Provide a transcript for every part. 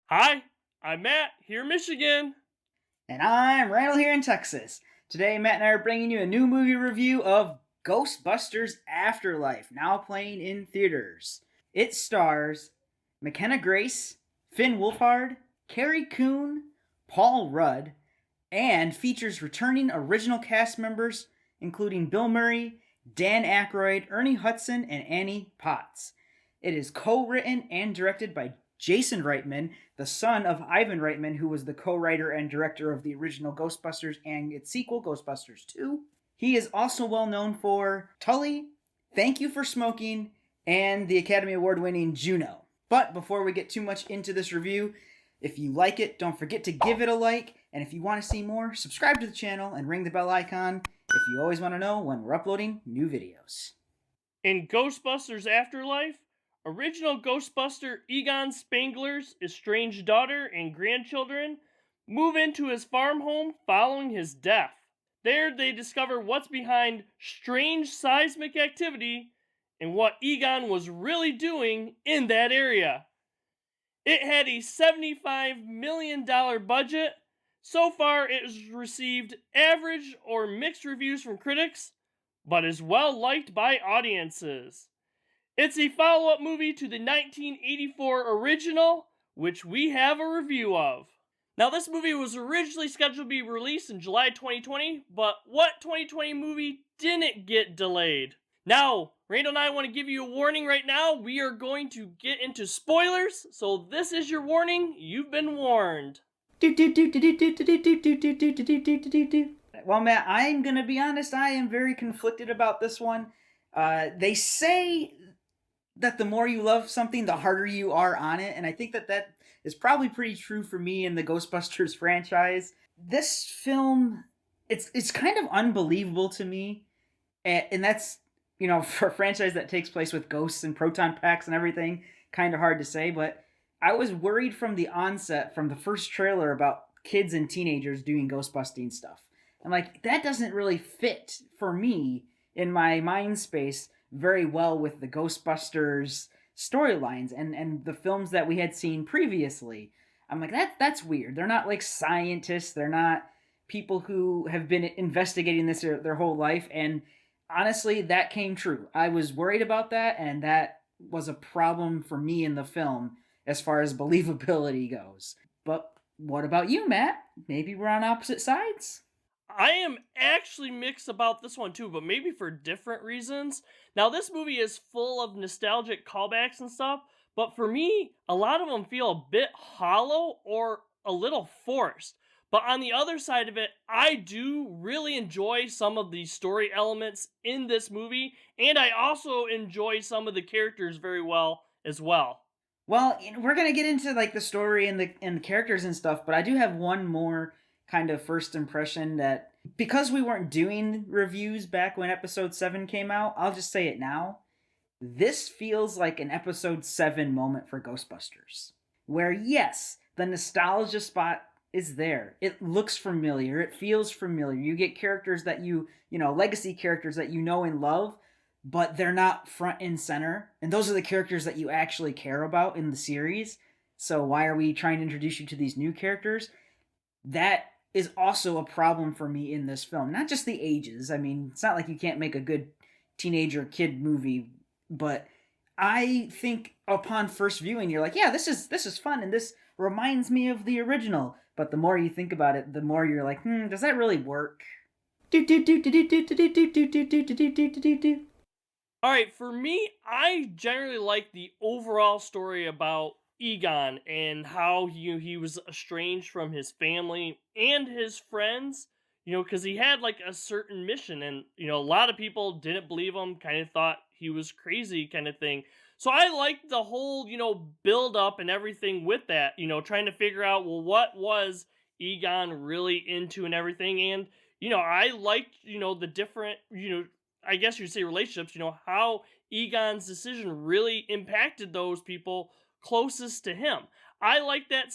Hi, I'm Matt, here in Michigan. And I'm Randall here in Texas. Today, Matt and I are bringing you a new movie review of Ghostbusters Afterlife, now playing in theaters. It stars McKenna Grace, Finn Wolfhard, Carrie Coon, Paul Rudd, and features returning original cast members including Bill Murray, Dan Aykroyd, Ernie Hudson, and Annie Potts. It is co-written and directed by Jason Reitman, the son of Ivan Reitman, who was the co-writer and director of the original Ghostbusters and its sequel, Ghostbusters 2. He is also well known for Tully, Thank You for Smoking, and the Academy Award winning Juno. But before we get too much into this review, if you like it, don't forget to give it a like, and if you want to see more, subscribe to the channel and ring the bell icon if you always want to know when we're uploading new videos. In Ghostbusters Afterlife, original Ghostbuster Egon Spangler's estranged daughter and grandchildren move into his farm home following his death. There they discover what's behind strange seismic activity and what Egon was really doing in that area. It had a $75 million budget. So far, it has received average or mixed reviews from critics, but is well liked by audiences. It's a follow up movie to the 1984 original, which we have a review of. Now, this movie was originally scheduled to be released in July 2020, but what 2020 movie didn't get delayed? Now, Randall and I want to give you a warning right now. We are going to get into spoilers, so this is your warning. You've been warned. Well, Matt, I'm gonna be honest. I am very conflicted about this one. They say that the more you love something, the harder you are on it, and I think that is probably pretty true for me in the Ghostbusters franchise. This film, it's kind of unbelievable to me, and that's for a franchise that takes place with ghosts and proton packs and everything, kind of hard to say. But I was worried from the onset, from the first trailer, about kids and teenagers doing ghostbusting stuff. I'm like, that doesn't really fit for me in my mind space very well with the Ghostbusters storylines and the films that we had seen previously. I'm like, that's weird. They're not like scientists. They're not people who have been investigating this their whole life. And honestly, that came true. I was worried about that, and that was a problem for me in the film as far as believability goes. But what about you, Matt? Maybe we're on opposite sides? I am actually mixed about this one too, but maybe for different reasons. Now, this movie is full of nostalgic callbacks and stuff, but for me, a lot of them feel a bit hollow or a little forced. But on the other side of it, I do really enjoy some of the story elements in this movie, and I also enjoy some of the characters very well as well. Well, we're gonna get into like the story and the characters and stuff, but I do have one more kind of first impression that because we weren't doing reviews back when episode 7 came out, I'll just say it now. This feels like an episode 7 moment for Ghostbusters. Where yes, the nostalgia spot is there. It looks familiar, it feels familiar. You get characters that legacy characters that you know and love, but they're not front and center. And those are the characters that you actually care about in the series. So why are we trying to introduce you to these new characters? That is also a problem for me in this film. Not just the ages. I mean, it's not like you can't make a good teenager kid movie, but I think upon first viewing you're like, yeah, this is fun and this reminds me of the original. But the more you think about it, the more you're like, does that really work? Alright, for me, I generally like the overall story about Egon and how he was estranged from his family and his friends, because he had like a certain mission, and a lot of people didn't believe him, kind of thought he was crazy, kind of thing. So I liked the whole, build up and everything with that, trying to figure out, well, what was Egon really into and everything. And, I liked, the different, I guess you'd say relationships, how Egon's decision really impacted those people closest to him. I like that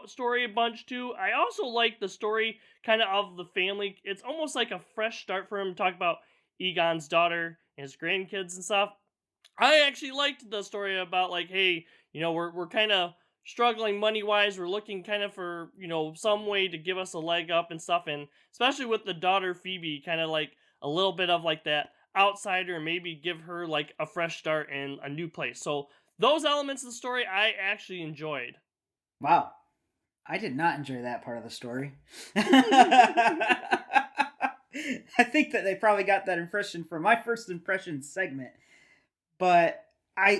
story a bunch too. I also like the story kind of the family. It's almost like a fresh start for him to talk about Egon's daughter and his grandkids and stuff. I actually liked the story about like, hey, we're kind of struggling money wise. We're looking kind of for, some way to give us a leg up and stuff. And especially with the daughter Phoebe, kind of like a little bit of like that outsider, and maybe give her like a fresh start in a new place. So those elements of the story I actually enjoyed. Wow. I did not enjoy that part of the story. I think that they probably got that impression from my first impression segment. But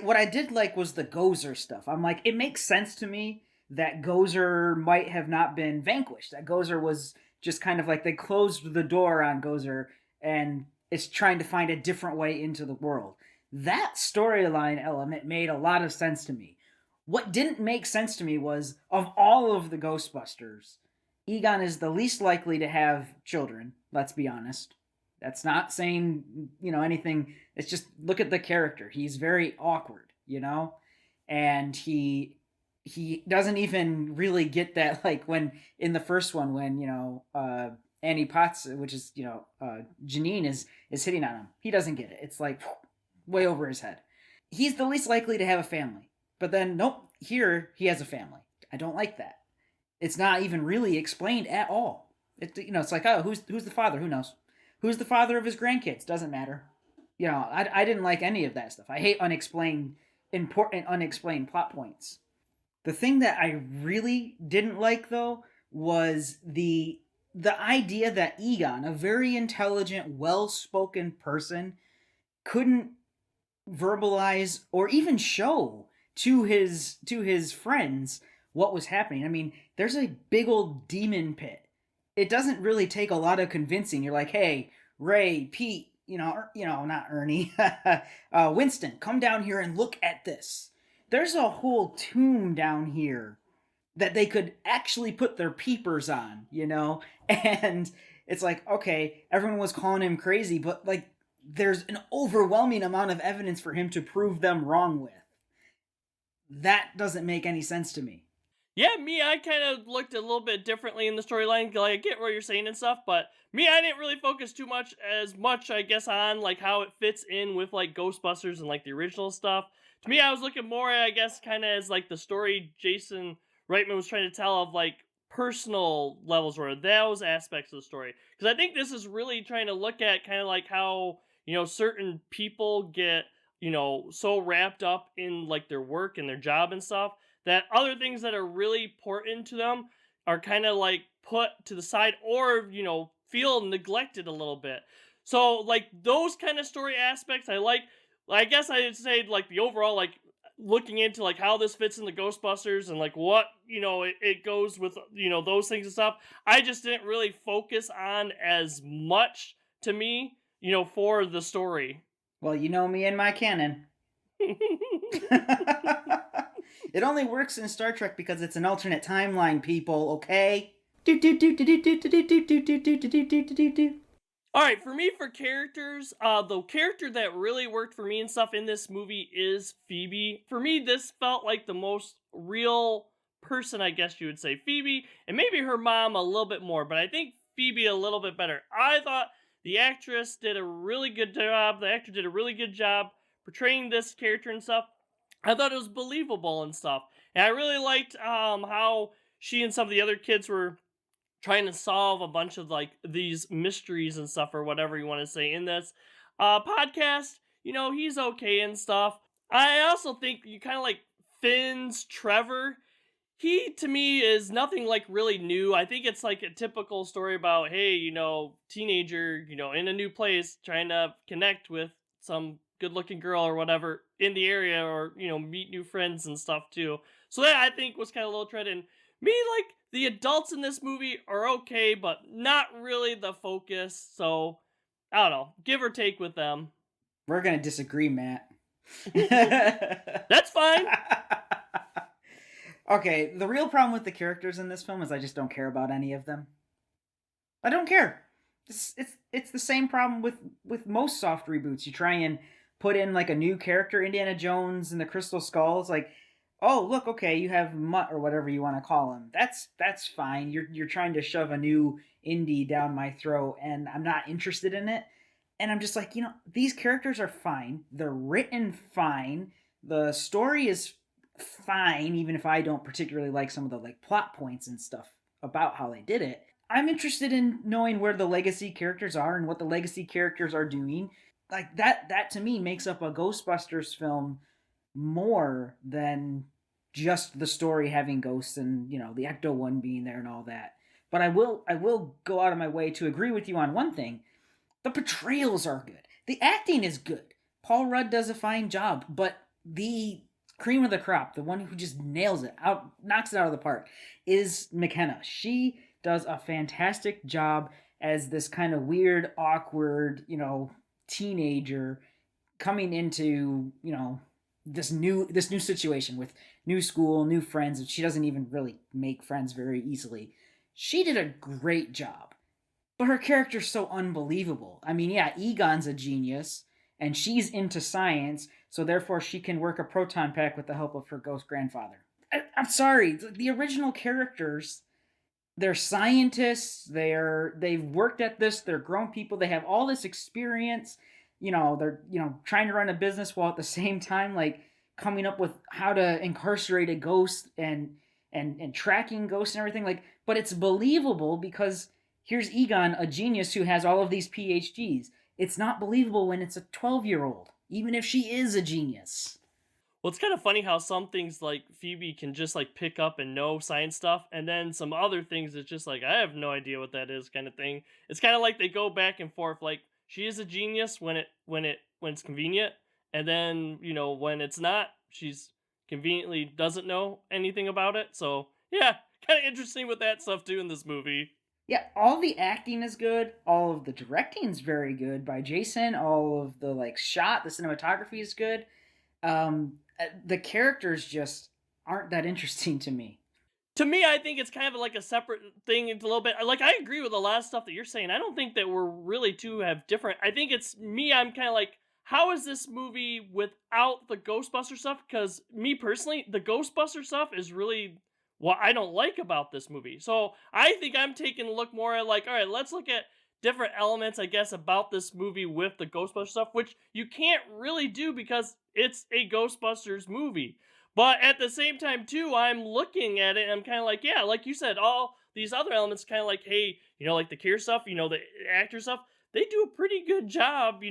what I did like was the Gozer stuff. I'm like, it makes sense to me that Gozer might have not been vanquished. That Gozer was just kind of like they closed the door on Gozer and it's trying to find a different way into the world. That storyline element made a lot of sense to me. What didn't make sense to me was of all of the Ghostbusters, Egon is the least likely to have children, let's be honest. That's not saying, anything. It's just look at the character. He's very awkward, And he doesn't even really get that, like when in the first one when, Annie Potts, which is, Janine is hitting on him. He doesn't get it. It's like way over his head. He's the least likely to have a family. But then nope, here he has a family. I don't like that. It's not even really explained at all. It's like, oh, who's the father? Who knows? Who's the father of his grandkids? Doesn't matter. I didn't like any of that stuff. I hate important unexplained plot points. The thing that I really didn't like though was the idea that Egon, a very intelligent, well-spoken person, couldn't verbalize or even show to his friends what was happening. I mean, there's a big old demon pit. It doesn't really take a lot of convincing. You're like, hey, Ray, Pete, not Ernie, Winston, come down here and look at this. There's a whole tomb down here that they could actually put their peepers on, And it's like, okay, everyone was calling him crazy, but like there's an overwhelming amount of evidence for him to prove them wrong with. That doesn't make any sense to me. Yeah, I kind of looked a little bit differently in the storyline. Like, I get what you're saying and stuff, but I didn't really focus as much, I guess, on like how it fits in with like Ghostbusters and like the original stuff. To me, I was looking more, I guess, kind of as like the story Jason Reitman was trying to tell of like personal levels or those aspects of the story. Because I think this is really trying to look at kind of like how, certain people get, so wrapped up in like their work and their job and stuff that other things that are really important to them are kind of like put to the side or, feel neglected a little bit. So like those kind of story aspects I like. I guess I'd say like the overall like looking into like how this fits in the Ghostbusters and like what, it goes with, those things and stuff. I just didn't really focus on as much to me, for the story. Well, you know me and my canon. It only works in Star Trek because it's an alternate timeline, people, okay? Alright, for me, for characters, the character that really worked for me and stuff in this movie is Phoebe. For me, this felt like the most real person, I guess you would say. Phoebe, and maybe her mom a little bit more, but I think Phoebe a little bit better. I thought the actress did a really good job, the actor did a really good job portraying this character and stuff. I thought it was believable and stuff. And I really liked how she and some of the other kids were trying to solve a bunch of like these mysteries and stuff or whatever you want to say in this podcast. He's okay and stuff. I also think you kind of like Finn's Trevor. He to me is nothing like really new. I think it's like a typical story about, hey, teenager, in a new place trying to connect with some good looking girl or whatever in the area or, meet new friends and stuff too. So that I think was kind of a little tread. And me, like, the adults in this movie are okay, but not really the focus. So, I don't know. Give or take with them. We're going to disagree, Matt. That's fine. Okay, the real problem with the characters in this film is I just don't care about any of them. I don't care. It's the same problem with most soft reboots. You try and put in like a new character, Indiana Jones and the Crystal Skull. It's like, oh look, okay, you have Mutt or whatever you want to call him. That's fine. You're trying to shove a new indie down my throat, and I'm not interested in it. And I'm just like, these characters are fine. They're written fine. The story is fine, even if I don't particularly like some of the like plot points and stuff about how they did it. I'm interested in knowing where the legacy characters are and what the legacy characters are doing. Like that to me makes up a Ghostbusters film more than just the story having ghosts and, the Ecto one being there and all that. But I will go out of my way to agree with you on one thing. The portrayals are good. The acting is good. Paul Rudd does a fine job, but the cream of the crop, the one who just nails it out, knocks it out of the park, is McKenna. She does a fantastic job as this kind of weird, awkward, teenager coming into, this new situation with new school, new friends, and she doesn't even really make friends very easily. She did a great job. But her character's so unbelievable. I mean, yeah, Egon's a genius, and she's into science, so therefore she can work a proton pack with the help of her ghost grandfather. I'm sorry, the original characters, they're scientists, they've worked at this, they're grown people, they have all this experience, they're trying to run a business while at the same time like coming up with how to incarcerate a ghost and tracking ghosts and everything, like, but it's believable because here's Egon, a genius who has all of these PhDs. It's not believable when it's a 12-year-old, even if she is a genius. Well, it's kind of funny how some things like Phoebe can just like pick up and know science stuff, and then some other things it's just like I have no idea what that is kind of thing. It's kind of like they go back and forth. Like she is a genius when it's convenient, and then when it's not, she's conveniently doesn't know anything about it. So yeah, kind of interesting with that stuff too in this movie. Yeah, all the acting is good. All of the directing is very good by Jason. All of the the cinematography is good. The characters just aren't that interesting to me. To me, I think it's kind of like a separate thing. It's a little bit like I agree with a lot of stuff that you're saying. I don't think that we're really two have different. I think it's me. I'm kind of like, how is this movie without the Ghostbuster stuff? Because me personally, the Ghostbuster stuff is really what I don't like about this movie. So I think I'm taking a look more at like, all right, let's look at different elements, I guess, about this movie with the Ghostbusters stuff, which you can't really do because it's a Ghostbusters movie. But at the same time, too, I'm looking at it and I'm kind of like, yeah, like you said, all these other elements kind of like, hey, like the Kier stuff, the actor stuff, they do a pretty good job,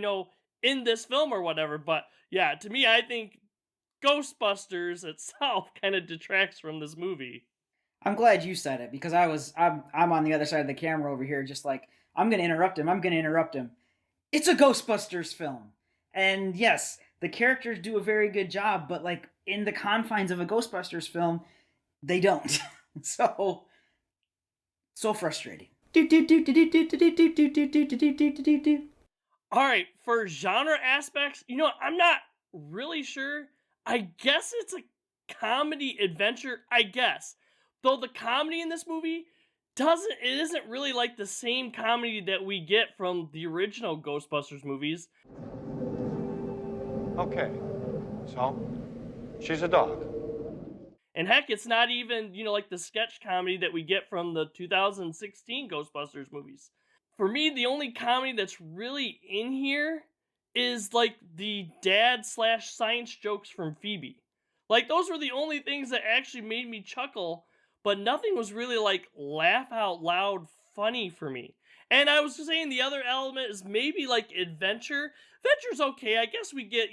in this film or whatever. But yeah, to me, I think Ghostbusters itself kind of detracts from this movie. I'm glad you said it because I'm on the other side of the camera over here, just like I'm gonna interrupt him. I'm gonna interrupt him. It's a Ghostbusters film, and yes, the characters do a very good job, but like in the confines of a Ghostbusters film, they don't. so frustrating. All right, for genre aspects, I'm not really sure. I guess it's a comedy adventure, I guess. Though the comedy in this movie isn't really like the same comedy that we get from the original Ghostbusters movies. Okay, so she's a dog. And heck, it's not even, like the sketch comedy that we get from the 2016 Ghostbusters movies. For me, the only comedy that's really in here is like the dad slash science jokes from Phoebe. Like those were the only things that actually made me chuckle, but nothing was really like laugh out loud funny for me. And I was just saying the other element is maybe like adventure. Adventure's okay. I guess we get,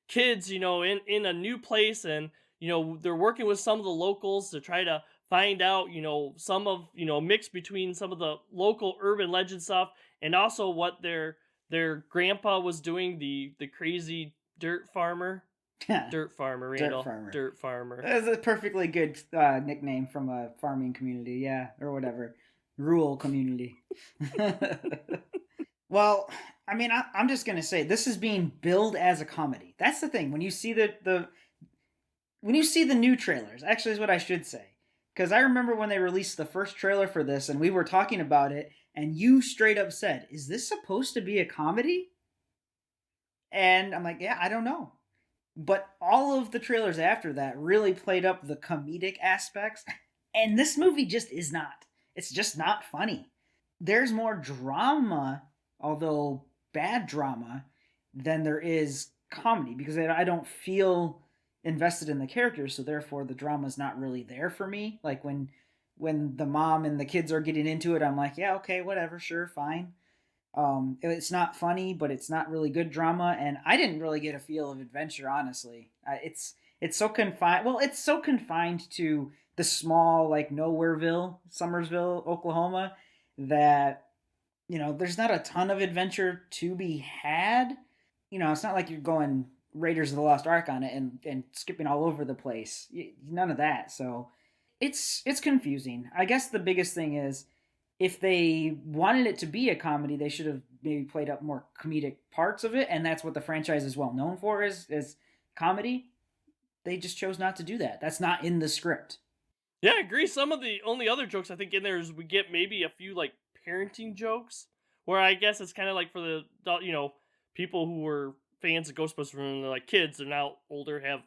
kids, in a new place and, they're working with some of the locals to try to find out, some of, mix between some of the local urban legend stuff and also what their grandpa was doing, the crazy dirt farmer. Dirt farmer, Randall. Dirt farmer. That's a perfectly good nickname from a farming community, yeah, or whatever. Rural community. Well, I mean, I'm just gonna say this is being billed as a comedy. That's the thing. When you see the new trailers, actually is what I should say. Because I remember when they released the first trailer for this and we were talking about it, and you straight up said, is this supposed to be a comedy? And I'm like, yeah, I don't know. But all of the trailers after that really played up the comedic aspects. And this movie just is not. It's just not funny. There's more drama, although bad drama, than there is comedy. Because I don't feel invested in the characters, so therefore the drama's not really there for me. Like when the mom and the kids are getting into it, I'm like, yeah, okay, whatever, sure, fine. It's not funny, but it's not really good drama, and I didn't really get a feel of adventure, honestly. It's so confined. Well, it's so confined to the small, like, Nowhereville, Summersville, Oklahoma, that there's not a ton of adventure to be had. It's not like you're going Raiders of the Lost Ark on it and skipping all over the place. None of that. So it's confusing. I guess the biggest thing is, if they wanted it to be a comedy, they should have maybe played up more comedic parts of it, and that's what the franchise is well known for, is comedy. They just chose not to do that. That's not in the script. Yeah, I agree. Some of the only other jokes I think in there is we get maybe a few like parenting jokes, where I guess it's kind of like for the people who were fans of Ghostbusters when they're like kids, they're now older, have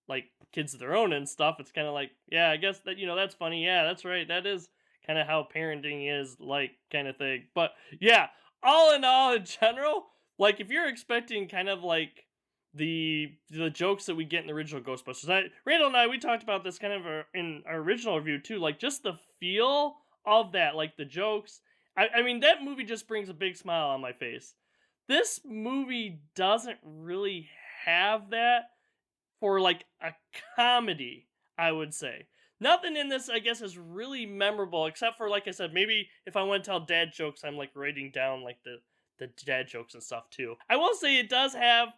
like kids of their own and stuff. It's kind of like, yeah, I guess that that's funny. Yeah, that's right. That is kind of how parenting is, like, kind of thing. But yeah, all in all, in general, like if you're expecting kind of like the jokes that we get in the original Ghostbusters, Randall and I, we talked about this kind of in our original review too, like just the feel of that, like the jokes. I mean, that movie just brings a big smile on my face. This movie doesn't really have that for like a comedy, I would say. Nothing in this, I guess, is really memorable, except for, like I said, maybe if I want to tell dad jokes, I'm like writing down like the dad jokes and stuff too. I will say it does have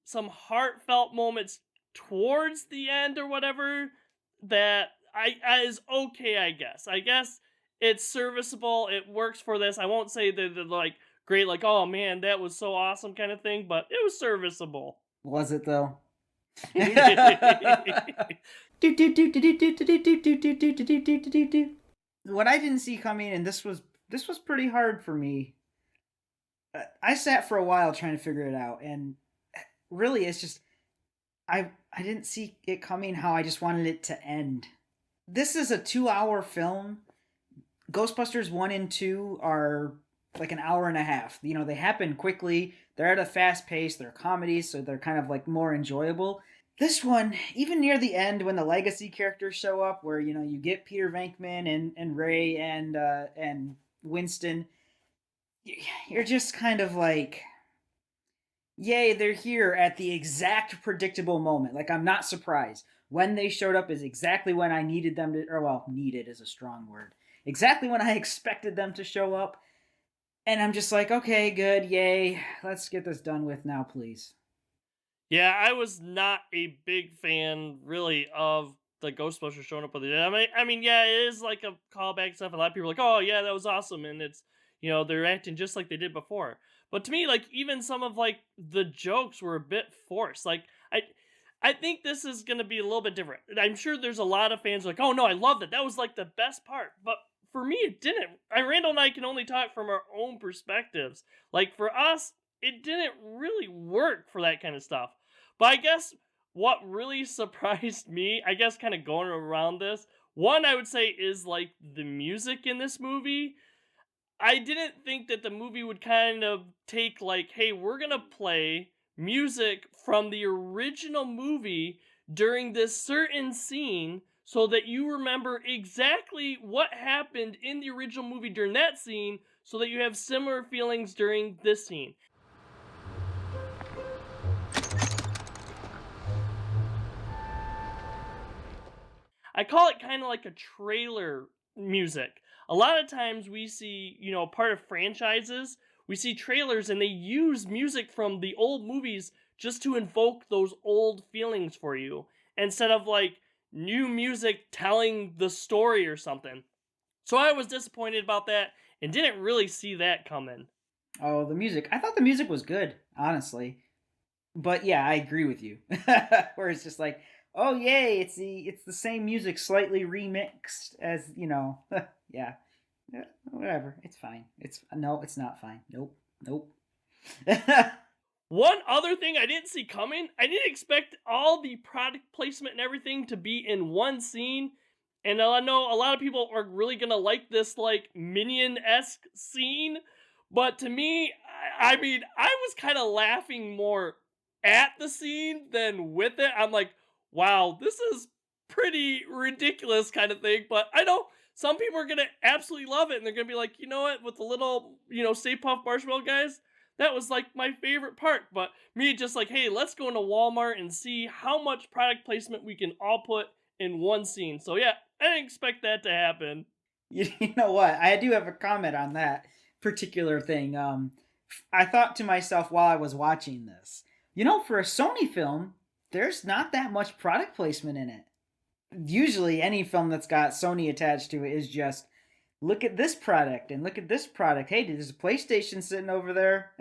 some heartfelt moments towards the end or whatever that I is okay, I guess. I guess it's serviceable. It works for this. I won't say that they're like great, like, oh man, that was so awesome kind of thing, but it was serviceable. Was it though? What I didn't see coming, and this was pretty hard for me. I sat for a while trying to figure it out, and really, it's just I didn't see it coming. How I just wanted it to end. This is a 2-hour film. Ghostbusters 1 and 2 are like an hour and a half. They happen quickly. They're at a fast pace. They're comedies, so they're kind of like more enjoyable. This one, even near the end, when the legacy characters show up, where you get Peter Venkman and Ray and Winston, you're just kind of like, yay, they're here at the exact predictable moment. Like, I'm not surprised. When they showed up is exactly when I needed them to, or well, needed is a strong word. Exactly when I expected them to show up. And I'm just like, okay, good, yay. Let's get this done with now, please. Yeah, I was not a big fan, really, of the Ghostbusters showing up with it. I mean, yeah, it is like a callback stuff. A lot of people are like, oh, yeah, that was awesome. And it's, they're acting just like they did before. But to me, like, even some of, like, the jokes were a bit forced. Like, I think this is going to be a little bit different. I'm sure there's a lot of fans like, oh, no, I love that. That was, like, the best part. But for me, it didn't. Randall and I can only talk from our own perspectives. Like, for us, it didn't really work for that kind of stuff. But I guess what really surprised me, I guess kind of going around this, one I would say is like the music in this movie. I didn't think that the movie would kind of take like, hey, we're going to play music from the original movie during this certain scene so that you remember exactly what happened in the original movie during that scene so that you have similar feelings during this scene. I call it kind of like a trailer music. A lot of times we see, part of franchises, we see trailers and they use music from the old movies just to invoke those old feelings for you instead of like new music telling the story or something. So I was disappointed about that and didn't really see that coming. Oh, the music. I thought the music was good, honestly. But yeah, I agree with you. Where it's just like, oh yay, it's the same music slightly remixed as, yeah. Yeah, whatever. It's fine. It's not fine. Nope. One other thing I didn't see coming, I didn't expect all the product placement and everything to be in one scene. And I know a lot of people are really going to like this, like, Minion-esque scene. But to me, I mean, I was kind of laughing more at the scene than with it. I'm like, wow, this is pretty ridiculous kind of thing, but I know some people are gonna absolutely love it and they're gonna be like, you know what, with the little, Stay Puft Marshmallow guys, that was like my favorite part. But me just like, hey, let's go into Walmart and see how much product placement we can all put in one scene. So yeah, I didn't expect that to happen. You know what? I do have a comment on that particular thing. I thought to myself while I was watching this, for a Sony film, there's not that much product placement in it. Usually, any film that's got Sony attached to it is just, look at this product and look at this product. Hey, there's a PlayStation sitting over there.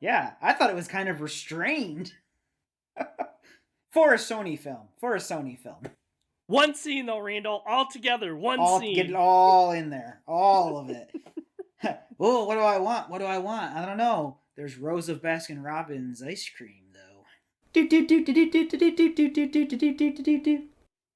Yeah, I thought it was kind of restrained for a Sony film. One scene though, Randall, all together, one scene. Get it all in there, all of it. Oh, what do I want? I don't know. There's rows of Baskin Robbins ice cream, though.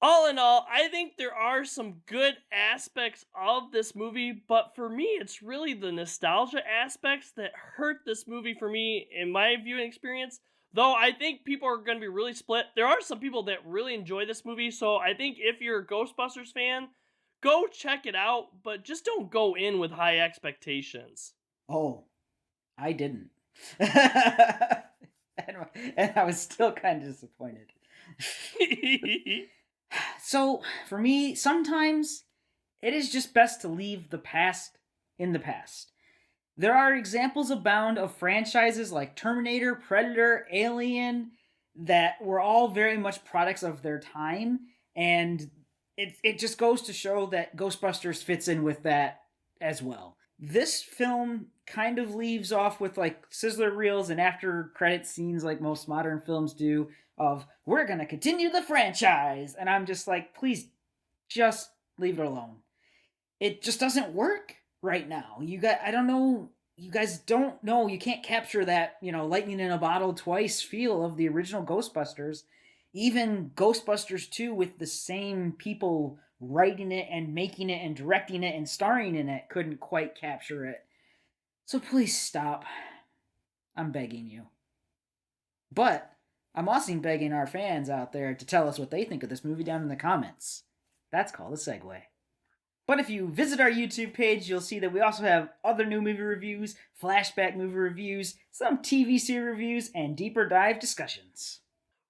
All in all, I think there are some good aspects of this movie, but for me, it's really the nostalgia aspects that hurt this movie for me in my viewing experience. Though I think people are going to be really split. There are some people that really enjoy this movie, so I think if you're a Ghostbusters fan, go check it out, but just don't go in with high expectations. Oh, I didn't. And I was still kind of disappointed. So, for me, sometimes it is just best to leave the past in the past. There are examples abound of franchises like Terminator, Predator, Alien that were all very much products of their time, and it just goes to show that Ghostbusters fits in with that as well. This film kind of leaves off with like sizzler reels and after credit scenes like most modern films do of, we're going to continue the franchise. And I'm just like, please just leave it alone. It just doesn't work right now. I don't know, you guys don't know, you can't capture that, lightning in a bottle twice feel of the original Ghostbusters. Even Ghostbusters 2 with the same people writing it and making it and directing it and starring in it couldn't quite capture it. So please stop. I'm begging you. But I'm also begging our fans out there to tell us what they think of this movie down in the comments. That's called a segue. But if you visit our YouTube page, you'll see that we also have other new movie reviews, flashback movie reviews, some TV series reviews, and deeper dive discussions.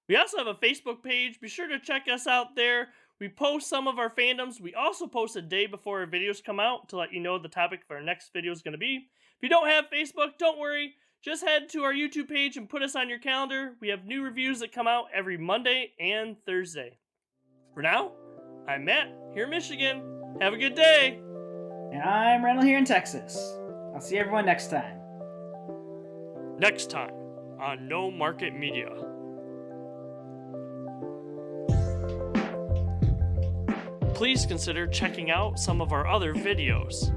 We also have a Facebook page. Be sure to check us out there. We post some of our fandoms. We also post a day before our videos come out to let you know the topic of our next video is going to be. If you don't have Facebook, don't worry. Just head to our YouTube page and put us on your calendar. We have new reviews that come out every Monday and Thursday. For now, I'm Matt, here in Michigan. Have a good day. And I'm Randall here in Texas. I'll see everyone next time. Next time on No Market Media. Please consider checking out some of our other videos.